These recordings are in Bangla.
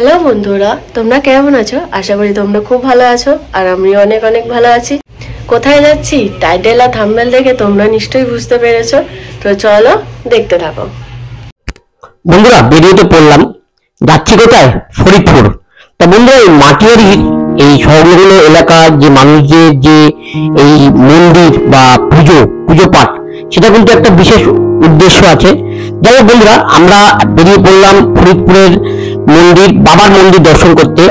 হ্যালো বন্ধুরা, তোমরা কেমন আছো? আশা করি তোমরা খুব ভালো আছো আর আমি অনেক অনেক ভালো আছি। কোথায় যাচ্ছি টাইটেল আর থাম্বনেল দেখে তোমরা নিশ্চয়ই বুঝতে পেরেছো। তো চলো দেখতে থাকো। বন্ধুরা ভিডিওতে পড়লাম যাচ্ছি কোথায়, ফরিদপুর। তা বন্ধুরা এই মাটিয়ারির এই সংলগ্ন এলাকার যে মানুষদের যে এই মন্দির বা পুজো পাঠ, সেটা কিন্তু একটা বিশেষ উদ্দেশ্য আছে। যাই হোক বন্ধুরা, আমরা বেরিয়ে পড়লাম ফরিদপুরের মন্দির, বাবার মন্দির দর্শন করতে।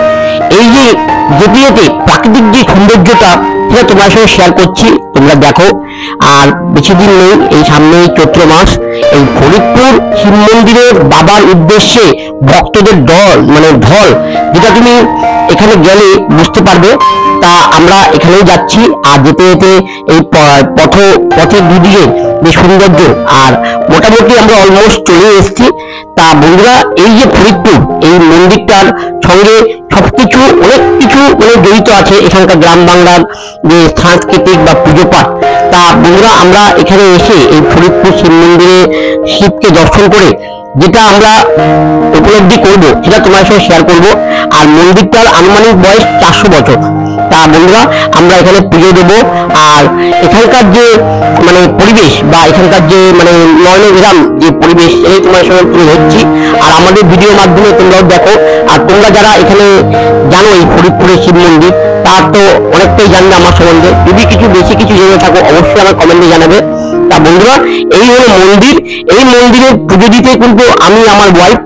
এই যে যেতে যেতে প্রাকৃতিক যে সৌন্দর্যটা, সেটা তোমার সঙ্গে শেয়ার করছি, তোমরা দেখো। আর বেশি দিন নেই, এই সামনে চৈত্র মাস, এই ফরিদপুর শিব মন্দিরের বাবার উদ্দেশ্যে ভক্তদের ঢল, যেটা তুমি এখানে গেলে বুঝতে পারবে। তা আমরা এখানেই যাচ্ছি, আর যেতে যেতে এই পথের দুদিকে যে সৌন্দর্য, আর মোটামুটি আমরা অলমোস্ট চলে এসেছি। তা বন্ধুরা, এই যে ফরিদপুর, এই মন্দিরটার সঙ্গে সবকিছু অনেক কিছু জড়িত আছে এখানকার গ্রাম বাংলার যে সাংস্কৃতিক বা পুজো পাঠ। তা বন্ধুরা, আমরা এখানে এসে এই ফরিদপুর শিব মন্দিরে শিবকে দর্শন করে যেটা আমরা উপলব্ধি করব, সেটা তোমার সঙ্গে শেয়ার করব। আর মন্দিরটার আনুমানিক বয়স 400 বছর। তা বন্ধুরা, আমরা এখানে পুজো দেবো। আর এখানকার যে পরিবেশ বা এখানকার যে নয়নগ্রাম যে পরিবেশ, এই তোমার সঙ্গে তুলে ধরছি। আর আমাদের ভিডিওর মাধ্যমে তোমরাও দেখো। আর তোমরা যারা এখানে জানো এই ফরিদপুরের শিব মন্দির, তার তো অনেকটাই জানবে আমার সম্বন্ধে। যদি বেশি কিছু জেনে থাকো, অবশ্যই আমার কমেন্টে জানাবে। তা বন্ধুরা, এই হলো মন্দির। এই মন্দিরে পুজো দিতে কিন্তু আমি আমার ওয়াইফ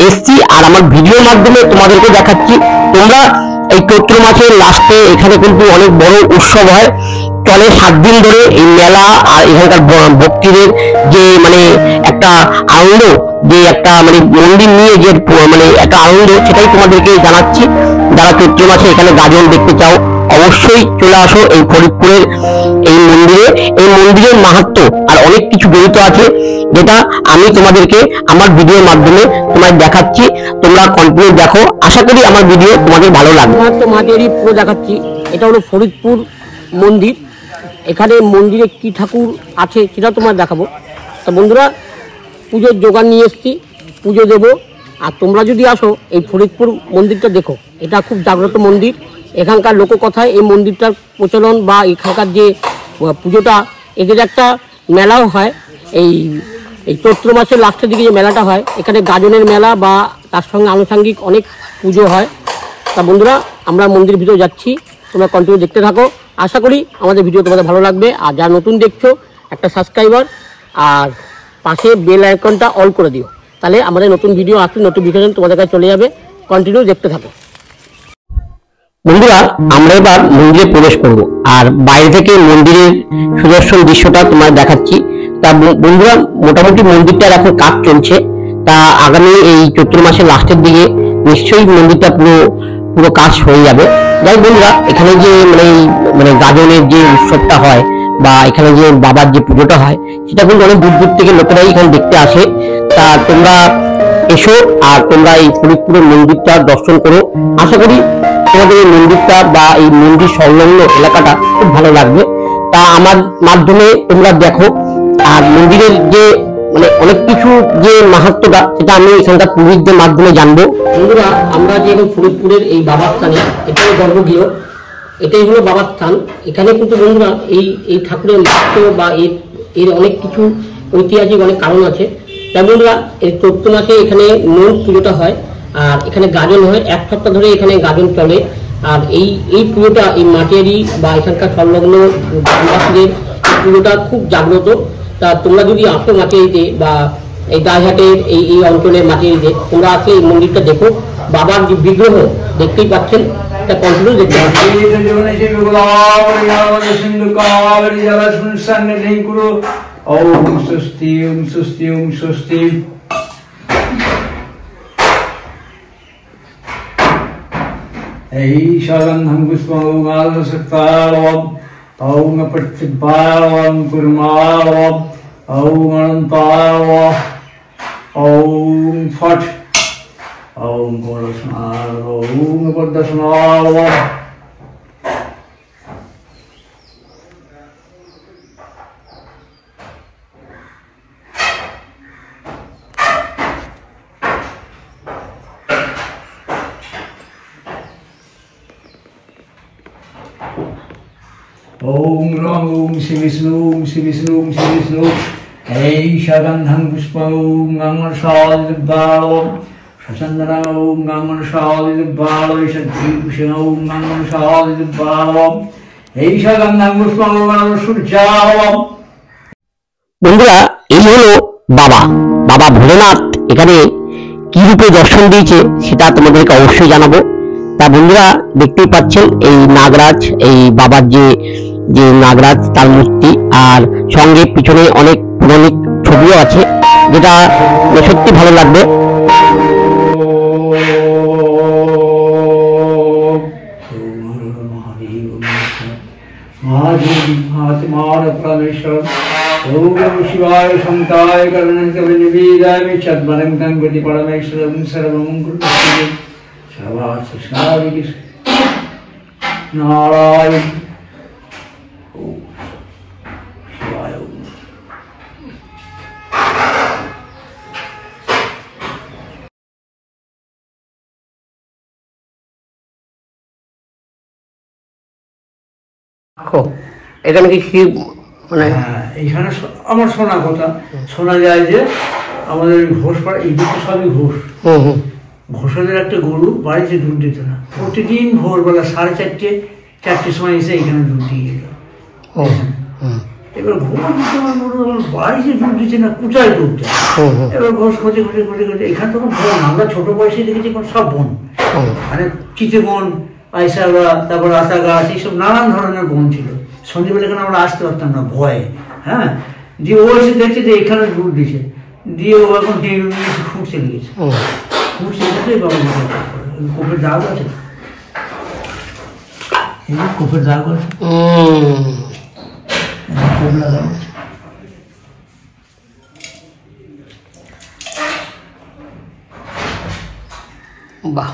এসছি, আর আমার ভিডিওর মাধ্যমে তোমাদেরকে দেখাচ্ছি। তোমরা এই চৈত্র মাসের লাস্টে এখানে কিন্তু অনেক বড় উৎসব হয়, চলে 7 দিন ধরে এই মেলা। আর এখানকার ভক্তিদের যে একটা আনন্দ, যে একটা মন্দির নিয়ে যে একটা আনন্দ, সেটাই তোমাদেরকে জানাচ্ছি। যারা চৈত্র মাসে এখানে গাজন দেখতে চাও, অবশ্যই চলে আসো এই ফরিদপুরের এই মন্দিরে। এই মন্দিরের মাহাত্ম্য আর অনেক কিছু জড়িত আছে, যেটা আমি তোমাদেরকে আমার ভিডিওর মাধ্যমে তোমায় দেখাচ্ছি। তোমরা কন্টিনিউ দেখো, আশা করি আমার ভিডিও তোমাদের ভালো লাগবে। তো মাটিয়ারি পুরো দেখাচ্ছি। এটা হলো ফরিদপুর মন্দির। এখানে মন্দিরে কি ঠাকুর আছে সেটা তোমার দেখাবো। তো বন্ধুরা, পুজোর জোগাড় নিয়ে এসছি, পুজো দেবো। আর তোমরা যদি আসো এই ফরিদপুর মন্দিরটা দেখো, এটা খুব জাগ্রত মন্দির। এখানকার লোককথায় এই মন্দিরটার প্রচলন বা এখানকার যে পুজোটা, এদের একটা মেলাও হয় এই চৈত্র মাসের লাস্টের দিকে যে মেলাটা হয়, এখানে গাজনের মেলা বা তার সঙ্গে আনুষঙ্গিক অনেক পুজো হয়। তা বন্ধুরা, আমরা মন্দির ভিতরে যাচ্ছি, তোমরা কন্টিনিউ দেখতে থাকো। আশা করি আমাদের ভিডিও তোমাদের ভালো লাগবে। আর যারা নতুন দেখছো, একটা সাবস্ক্রাইবার আর পাশে বেল আইকনটা অল করে দিও, তাহলে আমাদের নতুন ভিডিও আসলে নোটিফিকেশন তোমাদের কাছে চলে যাবে। কন্টিনিউ দেখতে থাকো। বন্ধুরা, আমরা এবার মন্দিরে প্রবেশ করব, আর বাইরে থেকে মন্দিরের সুদর্শন দৃশ্যটা তোমায় দেখাচ্ছি। তা বন্ধুরা, মোটামুটি মন্দিরটার এখন কাজ চলছে। তা আগামী এই চৈত্র মাসের লাস্টের দিকে নিশ্চয়ই মন্দিরটা পুরো কাজ হয়ে যাবে। যাই বন্ধুরা, এখানে যে গাজনের যে উৎসবটা হয় বা এখানে যে বাবার যে পুজোটা হয়, সেটা কিন্তু অনেক দূর দূর থেকে লোকেরাই এখানে দেখতে আসে। তা তোমরা এসো, আর তোমরা এই ফরিদপুরের মন্দিরটা দর্শন করো। আশা করি তোমাদের এই মন্দিরটা বা এই মন্দির সংলগ্ন এলাকাটা খুব ভালো লাগবে। তা আমার মাধ্যমে তোমরা দেখো। আর মন্দিরের যে অনেক কিছু যে মাহাত্ম্যটা, সেটা আমি এখানকার পুরোহিতদের মাধ্যমে জানবো। বন্ধুরা, আমরা যে এখন ফরিদপুরের এই বাবার স্থানে, এটাই গর্ভগৃহ, এটাই হলো বাবার স্থান। এখানে কিন্তু বন্ধুরা এই ঠাকুরের মাহাত্ম্য বা এর অনেক কিছু ঐতিহাসিক অনেক কারণ আছে। তাই বন্ধুরা, এই চৈত্র মাসে এখানে মূল পুজোটা হয়, আর এখানে গাজন হয় 1 সপ্তাহ ধরে, এখানে গাজন চলে। আর এই পুজোটা এই মাটিয়ারি বা এখানকার সংলগ্ন গ্রামবাসীদের পুজোটা খুব জাগ্রত। তা তোমরা যদি আসো মাটিয়ারিতে বা এই দাসঘাটের এই অঞ্চলের মাটিয়ারিতে, তোমরা আসলে এই মন্দিরটা দেখো। বাবার যে বিগ্রহ দেখতেই পাচ্ছেন, এটা কন্টিনিউ দেখতে পাচ্ছেন। ওম স্বস্তি ওম স্বস্তি ওম স্বস্তি। ऐशागन्धं पुष्पमौगालसक्तालवम् ॐ अपठिद्बालवं कुर्मालवम् ॐ अनन्तालवम् ॐ फट् ॐ गोरस्नालवम् ॐ पद्मस्नालवम्। ওম নম ওম শ্রী বিষ্ণু ওম শ্রী বিষ্ণু ওম শ্রী বিষ্ণু এই সগন্ধং পুষ্পং গাঙ্গর সাল সচন্দনা ওম গাঙ্গর সাল সদ্দীপুষণ ওম গাঙ্গর সাল এই সগন্ধং পুষ্পং সূর্যাম। বন্ধুরা, এই হলো বাবা বাবা ভোলেনাথ এখানে কি রূপে দর্শন দিয়েছে সেটা তোমাদেরকে অবশ্যই জানাবো। তা বন্ধুরা, দেখতেই পাচ্ছেন এই নাগরাজ, এই বাবার যে যে নাগরাজ তার মূর্তি, আর সঙ্গে পিছনে অনেক পৌরাণিক ছবিও আছে, যেটা সত্যি ভালো লাগবে। ओम शिवाय शंताय करुणाय चद्मनं गंगति परमेश्वरं सर्वमंगलं सर्वार्थ साधिके नारायण ओम शिवाय। এখানে কি মানে এখানে আমার শোনা কথা, শোনা যায় যে আমাদের ঘোষপাড়া এই দিকে সবই ঘোষ, ঘোষাদের একটা গরু বাড়িতে দুধ দিত না, প্রতিদিন ভোরবেলা 4:30-4টের সময় এসে এখানে দুধ দিয়ে যেত। এবার ঘোষ বাড়িতে দুধ দিচ্ছে না, কোথায় দুধ দেয়? এবার ঘোষ খোঁজে খোঁজে খোঁজে খোঁজে, এখানে তখন বন, আমরা ছোট বয়সে দেখেছি সব বন, মানে চিতে বন, আইসাগা, তারপর আতা গাছ, এইসব নানান ধরনের বন ছিল। সন্ধ্যেবেলা এখানে আমরা আসতে পারতাম না ভয়ে, হ্যাঁ। দিয়ে ও এসে দেখছে যে এখানে দুধ দিছে, দিয়ে ও এখন খুঁট চলে গেছে, খুঁট চলে বাবা কোপের দাগ আছে, কোপের দাগ আছে, কোপ লাগানো। বাহ,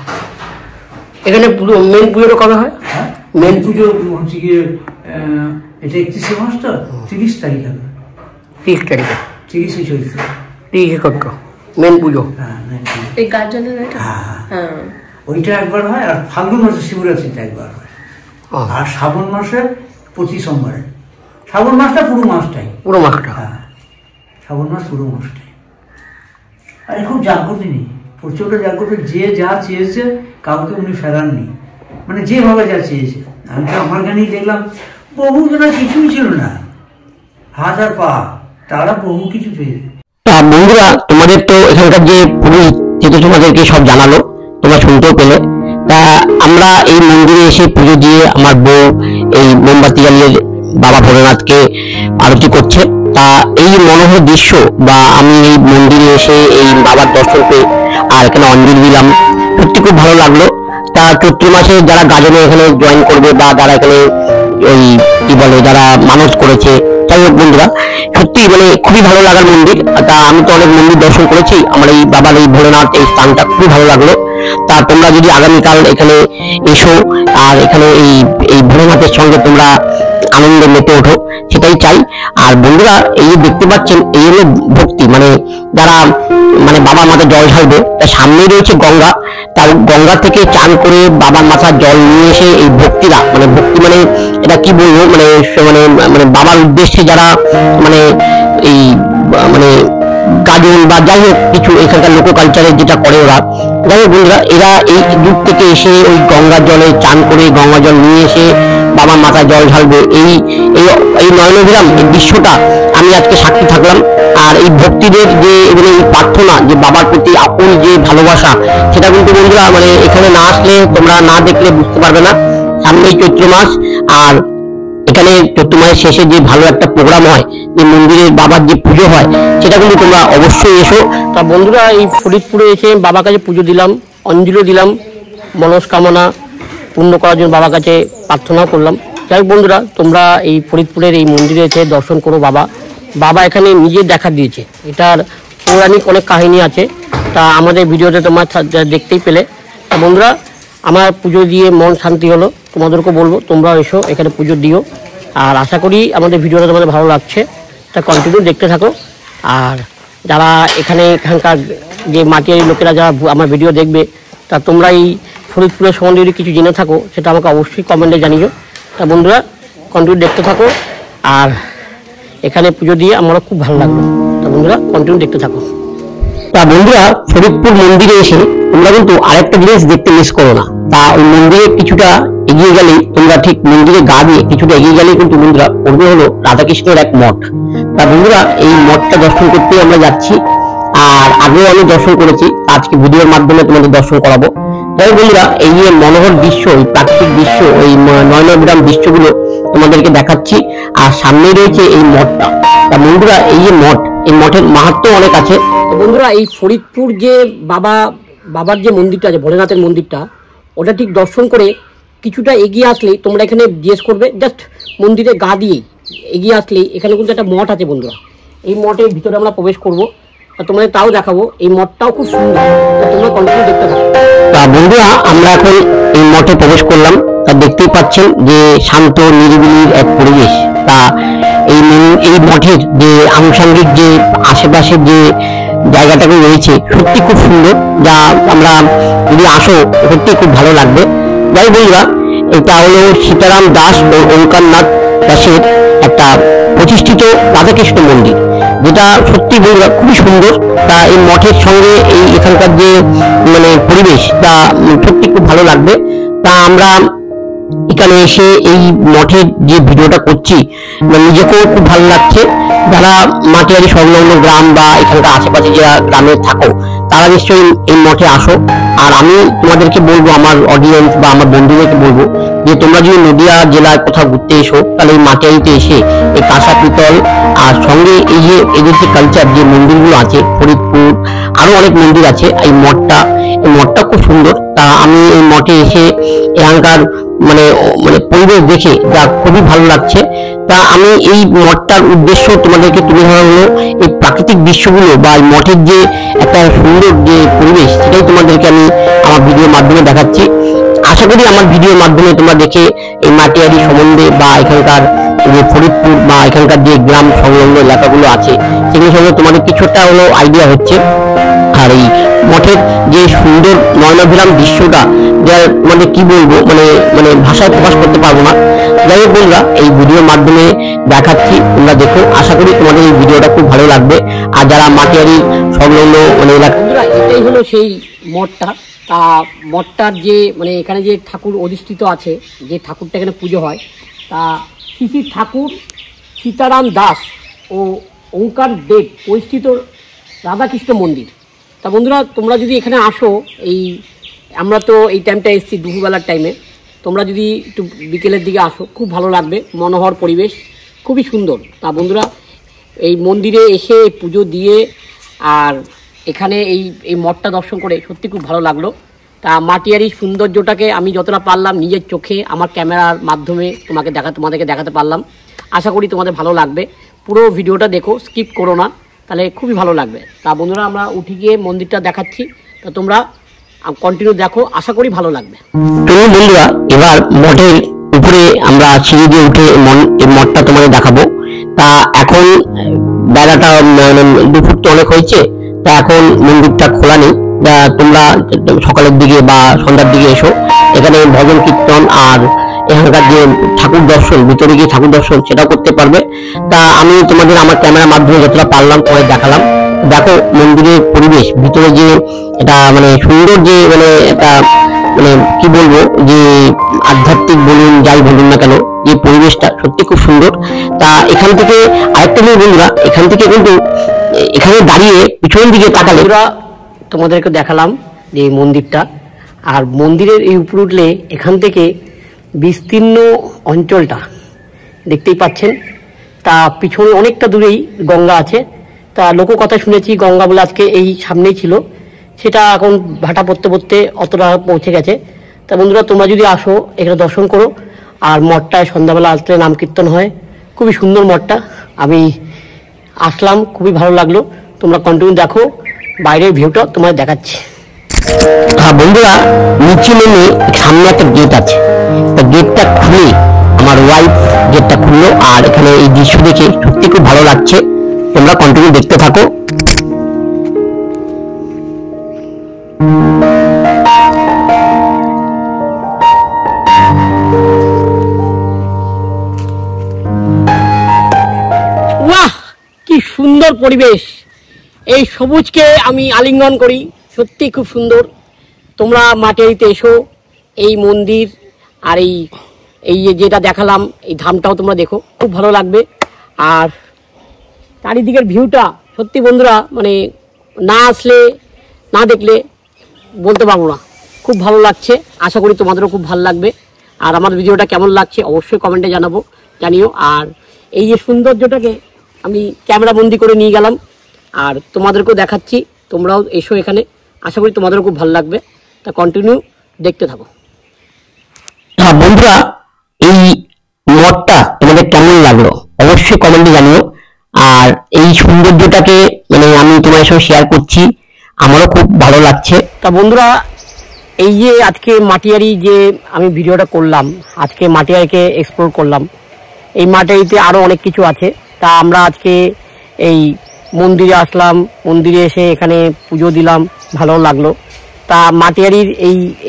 এখানে পুরো মেন পুজোটা কবে হয়? মেন পুজো হচ্ছে গিয়ে এটা 31শে মাস তো 30 তারিখ হবে, 30 তারিখে, 30শে চৈত্র, 30শে চৈত্র মেন পুজো। হ্যাঁ মেন পুজো, এই গাজনের এটা, হ্যাঁ ওইটা একবার হয়, আর ফাল্গুন মাসে শিবরাত্রিটা একবার হয়, আর শ্রাবণ মাসের প্রতি সোমবারে। শ্রাবণ মাসটা পুরো মাসটাই, পুরো মাসটা, হ্যাঁ শ্রাবণ মাস পুরো মাসটাই। আর খুব জাগ্রত নেই, প্রচুরটা জাগ্রত, যে যা চেয়েছে কাউকে উনি ফেরাননি, মানে যেভাবে যা চেয়েছে। আমি তো আমার গানেই দেখলাম বহু জনা কিছুই ছিল না, হাত আর পা, তারা বহু কিছু পেয়েছে। তা বন্ধুরা, তোমাদের তো এখানকার যে পুরোহিত যেটা তোমাদেরকে সব জানালো, তোমরা শুনতেও পেলে। তা আমরা এই মন্দিরে এসে পুজো দিয়ে আমার বউ এই মোমবাতি জ্বালিয়ে বাবা ভোলেনাথকে আরতি করছে। তা এই মনোহর দৃশ্য, বা আমি এই মন্দিরে এসে এই বাবার দর্শন পেয়ে আর এখানে অঞ্জলি দিলাম, সত্যি খুব ভালো লাগলো। তা চৈত্র মাসে যারা গাজনে এখানে জয়েন করবে, বা যারা এখানে ওই কি বলে যারা মানত করেছে, যাই হোক বন্ধুরা, সত্যি মানে খুবই ভালো লাগার মন্দির। তা আমি তো অনেক মন্দির দর্শন করেছি, আমার এই বাবার এই ভোলেনাথ এই স্থানটা খুবই ভালো লাগলো। তা তোমরা যদি আগামীকাল এখানে এসো আর এখানে এই ভোলেনাথের সঙ্গে তোমরা আনন্দে মেতে ওঠো, সেটাই চাই। আর বন্ধুরা, এই যে দেখতে পাচ্ছেন, এই হলো ভক্তি, মানে যারা মানে বাবার মাথায় জল ঢালবে, তার সামনেই রয়েছে গঙ্গা, তার গঙ্গা থেকে চান করে বাবার মাথায় জল নিয়ে এসে এই ভক্তিরা, মানে ভক্তি মানে এটা কি বলবো, মানে মানে মানে বাবার উদ্দেশ্যে যারা মানে এই মানে গাজন বা যাই হোক কিছু এখানকার লোক কালচারে যেটা করে ওরা, যাই হোক বন্ধুরা, এরা এই দূর থেকে এসে ওই গঙ্গার জলে চান করে গঙ্গা জল নিয়ে এসে বাবার মাথায় জল ঢালবে। এই এই নয়নবিরাম এই দৃশ্যটা আমি আজকে সাক্ষী থাকলাম। আর এই ভক্তিদের যে এই প্রার্থনা, যে বাবার প্রতি আপন যে ভালোবাসা, সেটা কিন্তু বন্ধুরা মানে এখানে না আসলে, তোমরা না দেখলে বুঝতে পারবে না। সামনেই চৈত্র মাস, আর এখানে চৈত্র মাসের শেষে যে ভালো একটা প্রোগ্রাম হয়, যে মন্দিরে বাবার যে পুজো হয়, সেটা কিন্তু তোমরা অবশ্যই এসো। তা বন্ধুরা, এই ফরিদপুরে এসে বাবার কাছে পুজো দিলাম, অঞ্জলি দিলাম, মনস্কামনা পূর্ণ করার জন্য বাবার কাছে প্রার্থনাও করলাম। যাই হোক বন্ধুরা, তোমরা এই ফরিদপুরের এই মন্দিরে এসে দর্শন করো। বাবা এখানে নিজে দেখা দিয়েছে, এটার পৌরাণিক অনেক কাহিনী আছে, তা আমাদের ভিডিওতে তোমরা দেখতেই পেলে। তা বন্ধুরা, আমার পুজো দিয়ে মন শান্তি হলো, তোমাদেরকেও বলবো তোমরাও এসো, এখানে পুজো দিও। আর আশা করি আমাদের ভিডিওটা তোমাদের ভালো লাগছে, তা কন্টিনিউ দেখতে থাকো। আর যারা এখানকার যে মাটির লোকেরা যারা আমার ভিডিও দেখবে, তা তোমরা এই ফরিদপুরের সম্বন্ধে যদি কিছু জেনে থাকো, সেটা আমাকে অবশ্যই কমেন্টে জানিও। তা বন্ধুরা, কন্টিনিউ দেখতে থাকো। আর এখানে পুজো দিয়ে আমরা খুব ভালো লাগলো। তো বন্ধুরা কন্টিনিউ দেখতে থাকো। তা বন্ধুরা ফরিদপুর মন্দিরে এসে তোমরা কিন্তু আরেকটা জিনিস দেখতে মিস করো না। তা ওই মন্দিরে কিছুটা এগিয়ে গেলেই তোমরা ঠিক মন্দিরে গা দিয়ে কিছুটা এগিয়ে গেলেই কিন্তু বন্ধুরা পড়বে হলো রাধাকৃষ্ণের এক মঠ। তা বন্ধুরা এই মঠটা দর্শন করতে আমরা যাচ্ছি। আর আগেও আমি দর্শন করেছি, আজকে ভিডিওর মাধ্যমে তোমাদের দর্শন করাবো। তাই বন্ধুরা এই যে মনোহর দৃশ্য, এই প্রাকৃতিক দৃশ্য, এই নয়নাভিরাম দৃশ্যগুলো তোমাদেরকে দেখাচ্ছি। আর সামনেই রয়েছে এই মঠটা। তা বন্ধুরা এই যে মঠ, এই মঠের মাহাত্ম্য অনেক আছে। তো বন্ধুরা এই ফরিদপুর যে বাবার যে মন্দিরটা আছে, ভোলেনাথের মন্দিরটা, ওটা ঠিক দর্শন করে কিছুটা এগিয়ে আসলেই তোমরা এখানে জিজ্ঞেস করবে, জাস্ট মন্দিরে গা দিয়ে এগিয়ে আসলেই এখানে কিন্তু একটা মঠ আছে বন্ধুরা। এই মঠের ভিতরে আমরা প্রবেশ করবো, তোমাদের তাও দেখাবো। এই মঠটাও খুব সুন্দর, তোমরা কন্টিনিউ দেখতে পাবো। তা বন্ধুরা আমরা এখন এই মঠে প্রবেশ করলাম। তা দেখতেই পাচ্ছেন যে শান্ত নিরিবিলির এক পরিবেশ। তা এই মঠের যে আনুষঙ্গিক যে আশেপাশের যে জায়গাটাকে রয়েছে সত্যি খুব সুন্দর, যা আমরা যদি আসো সত্যি খুব ভালো লাগবে। যাই বন্ধুরা এটা হলো সীতারাম দাস ও ওঙ্কারনাথ দাসের একটা প্রতিষ্ঠিত রাধাকৃষ্ণ মন্দির, যেটা সত্যি বন্ধুরা খুবই সুন্দর। তা এই মঠের সঙ্গে এই এখানকার যে পরিবেশ তা সত্যি খুব ভালো লাগবে। তা আমরা এখানে এসে এই মঠের যে ভিডিওটা করছি নিজেকেও খুব ভালো লাগছে। যারা মাটিয়ারি সংলগ্ন গ্রাম বা এখানকার আশেপাশে যারা গ্রামে থাকো তারা নিশ্চয়ই এই মঠে আসো। আর আমি তোমাদেরকে বলবো, আমার অডিয়েন্স বা আমার বন্ধুদেরকে বলবো যে তোমরা যদি নদিয়া জেলায় কোথাও ঘুরতে এসো তাহলে এই মাটিয়ারিতে এসে এই কাঁসা পিতল আর সঙ্গে এই যে এদের যে কালচার যে মন্দিরগুলো আছে, ফরিদপুর আরো অনেক মন্দির আছে, এই মঠটা খুব সুন্দর। তা আমি এই মঠে এসে এখানকার পরিবেশ দেখে যা খুবই ভালো লাগছে। তা আমি এই মঠটার উদ্দেশ্য তোমাদেরকে তুলে ধরা হলো এই প্রাকৃতিক দৃশ্যগুলো বা এই মঠের যে একটা সুন্দর যে পরিবেশ, সেটাই তোমাদেরকে আমি আমার ভিডিওর মাধ্যমে দেখাচ্ছি। আশা করি আমার ভিডিওর মাধ্যমে তোমরা দেখে এই মাটিয়ারি সম্বন্ধে বা এখানকার যে ফরিদপুর বা এখানকার যে গ্রাম সংলগ্ন এলাকাগুলো আছে সেগুলো সঙ্গে তোমাদের কিছুটা হলো আইডিয়া হচ্ছে। আর এই মঠের যে সুন্দর নয়নাভিরাম দৃশ্যটা, যা কি বলবো, ভাষায় প্রকাশ করতে পারবো না। যাই হোক বন্ধুরা এই ভিডিওর মাধ্যমে দেখাচ্ছি, তোমরা দেখো। আশা করি তোমাদের এই ভিডিওটা খুব ভালো লাগবে। আর যারা মাটিয়ারি সংলগ্ন এলাকা, এটাই হলো সেই মঠটা। তা মঠটার যে এখানে যে ঠাকুর অধিষ্ঠিত আছে, যে ঠাকুরটা এখানে পুজো হয়, তা শ্রী ঠাকুর সীতারাম দাস ও ওঙ্কার দেব পরিস্থিত রাধাকৃষ্ণ মন্দির। তা বন্ধুরা তোমরা যদি এখানে আসো, আমরা তো এই টাইমটা এসেছি দুপুরবেলার টাইমে, তোমরা যদি একটু বিকেলের দিকে আসো খুব ভালো লাগবে। মনোহর পরিবেশ, খুবই সুন্দর। তা বন্ধুরা এই মন্দিরে এসে পুজো দিয়ে আর এখানে এই মঠটা দর্শন করে সত্যি খুব ভালো লাগলো। তা মাটিয়ারি সৌন্দর্যটাকে আমি যতটা পারলাম নিজের চোখে আমার ক্যামেরার মাধ্যমে তোমাদেরকে দেখাতে পারলাম। আশা করি তোমাদের ভালো লাগবে। পুরো ভিডিওটা দেখো, স্কিপ করো না, তাহলে খুবই ভালো লাগবে। তা বন্ধুরা আমরা উঠে গিয়ে মন্দিরটা দেখাচ্ছি, তা তোমরা কন্টিনিউ দেখো, আশা করি ভালো লাগবে। চলুন বন্ধুরা এবার মঠের উপরে আমরা সিঁড়ি দিয়ে উঠে এই মঠটা তোমাদের দেখাবো। তা এখন বেলাটা দুপুর তো অনেক হয়েছে, তা এখন মন্দিরটা খোলা নেই। তোমরা সকালের দিকে বা সন্ধ্যার দিকে এসো, এখানে ভজন কীর্তন আর এখানকার যে ঠাকুর দর্শন, ভিতরে গিয়ে ঠাকুর দর্শন সেটাও করতে পারবে। তা আমি তোমাদের আমার ক্যামেরার মাধ্যমে যতটা পারলাম তোমাদের দেখালাম। দেখো মন্দিরের পরিবেশ, ভিতরে যে এটা সুন্দর যে একটা কি বলবো, যে আধ্যাত্মিক বলুন যাই বলুন না কেন, যে পরিবেশটা সত্যি খুব সুন্দর। তা এখান থেকে আরেকটা জিনিস বন্ধুরা, এখান থেকে কিন্তু এখানে দাঁড়িয়ে পিছনের দিকে তাকালে তোমাদেরকে দেখালাম যে মন্দিরটা। আর মন্দিরের এই উপরে উঠলে এখান থেকে বিস্তীর্ণ অঞ্চলটা দেখতেই পাচ্ছেন। তা পিছনে অনেকটা দূরেই গঙ্গা আছে। তা লোককথা শুনেছি গঙ্গা বলে আজকে এই সামনেই ছিল, সেটা এখন ভাটা পড়তে পড়তে অতটা পৌঁছে গেছে। তা বন্ধুরা তোমরা যদি আসো এখানে দর্শন করো। আর মঠটায় সন্ধ্যাবেলা আসলে নাম কীর্তন হয়, খুবই সুন্দর মঠটা। আমি আসলাম, খুবই ভালো লাগলো। তোমরা কন্টিনিউ দেখো, বাইরের ভিউটা তোমায় দেখাচ্ছি। হ্যাঁ বন্ধুরা নিচে নেমে সামনে একটা গেট আছে, তা গেটটা খুলে আমার ওয়াইফ গেটটা খুললো। আর এখানে এই দৃশ্য দেখে সত্যি খুব ভালো লাগছে। তোমরা কন্টিনিউ দেখতে থাকো। পরিবেশ, এই সবুজকে আমি আলিঙ্গন করি, সত্যি খুব সুন্দর। তোমরা মাটিয়ারিতে এসো, এই মন্দির আর এই যেটা দেখালাম এই ধামটাও তোমরা দেখো, খুব ভালো লাগবে। আর চারিদিকের ভিউটা সত্যি বন্ধুরা মানে না আসলে না দেখলে বলতে পারবো না, খুব ভালো লাগছে। আশা করি তোমাদেরও খুব ভালো লাগবে। আর আমার ভিডিওটা কেমন লাগছে অবশ্যই কমেন্টে জানিও। আর এই যে সৌন্দর্যটাকে আমি ক্যামেরা বন্দি করে নিয়ে গেলাম আর তোমাদেরকেও দেখাচ্ছি, তোমরাও এসো এখানে, আশা করি তোমাদেরও খুব ভালো লাগবে। তা কন্টিনিউ দেখতে থাকো। হ্যাঁ বন্ধুরা, এই মঠটা তোমাদের কেমন লাগলো অবশ্যই কমেন্টে জানিও। আর এই সৌন্দর্যটাকে মানে আমি তোমার সঙ্গে শেয়ার করছি, আমারও খুব ভালো লাগছে। তা বন্ধুরা, এই যে আজকে মাটিয়ারি যে আমি ভিডিওটা করলাম, আজকে মাটিয়ারিকে এক্সপ্লোর করলাম। এই মাটিয়ারিতে আরো অনেক কিছু আছে। তা আমরা আজকে এই মন্দিরে আসলাম, মন্দিরে এসে এখানে পুজো দিলাম, ভালো লাগলো। তা মাটিয়ারির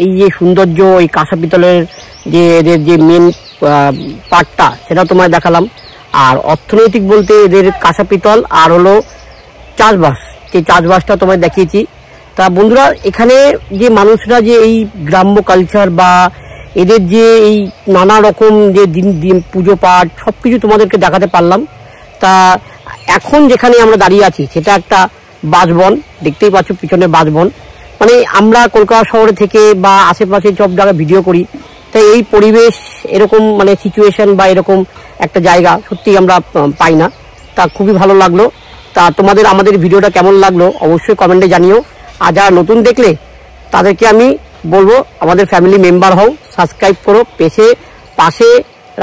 এই যে সৌন্দর্য, এই কাঁসা পিতলের যে এদের যে মেন পার্টটা সেটা তোমায় দেখালাম। আর অর্থনৈতিক বলতে এদের কাঁসা পিতল আর হলো চাষবাস, সেই চাষবাসটা তোমায় দেখিয়েছি। তা বন্ধুরা, এখানে যে মানুষরা যে এই গ্রাম্য কালচার বা এদের যে এই নানা রকম যে দিন পুজো পাঠ সব কিছু তোমাদেরকে দেখাতে পারলাম। তা এখন যেখানে আমরা দাঁড়িয়ে আছি সেটা একটা বাঁশবন, দেখতেই পাচ্ছ পিছনে বাঁশবন। মানে আমরা কলকাতা শহরে থেকে বা আশেপাশে সব জায়গায় ভিডিও করি, তাই এই পরিবেশ এরকম মানে সিচুয়েশন বা এরকম একটা জায়গা সত্যি আমরা পাই না। তা খুবই ভালো লাগলো। তা তোমাদের আমাদের ভিডিওটা কেমন লাগলো অবশ্যই কমেন্টে জানিও। আর যারা নতুন দেখলে তাদেরকে আমি বলবো আমাদের ফ্যামিলি মেম্বার হও, সাবস্ক্রাইব করো, পাশে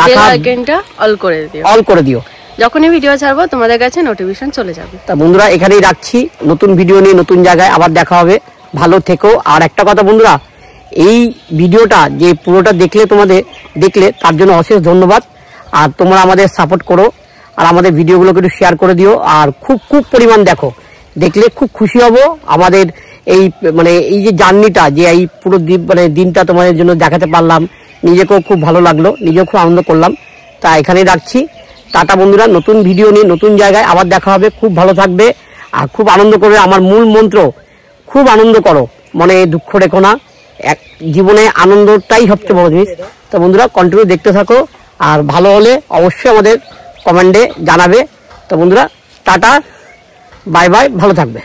রাখা আইকনটা অল করে দিও। যখনই ভিডিও ছাড়বো তোমাদের কাছে নোটিফিকেশন চলে যাবে। তা বন্ধুরা, এখানেই রাখছি, নতুন ভিডিও নিয়ে নতুন জায়গায় আবার দেখা হবে। ভালো থেকো। আর একটা কথা বন্ধুরা, এই ভিডিওটা যে পুরোটা দেখলে তার জন্য অশেষ ধন্যবাদ। আর তোমরা আমাদের সাপোর্ট করো আর আমাদের ভিডিওগুলোকে একটু শেয়ার করে দিও। আর খুব পরিমাণ দেখলে খুব খুশি হব। আমাদের এই মানে এই যে জার্নিটা, যে এই পুরো মানে দিনটা তোমাদের জন্য দেখাতে পারলাম, নিজেকেও খুব ভালো লাগলো, নিজেও খুব আনন্দ করলাম। তা এখানেই রাখছি, টাটা বন্ধুরা। নতুন ভিডিও নিয়ে নতুন জায়গায় আবার দেখা হবে। খুব ভালো থাকবে আর খুব আনন্দ করবে। আমার মূল মন্ত্র, খুব আনন্দ করো, মনে দুঃখ রেখো না। জীবনে আনন্দটাই সবচেয়ে বড় জিনিস। তো বন্ধুরা, কন্টিনিউ দেখতে থাকো। আর ভালো হলে অবশ্যই আমাদের কমেন্টে জানাবে। তো বন্ধুরা, টাটা, বাই বাই, ভালো থাকবে।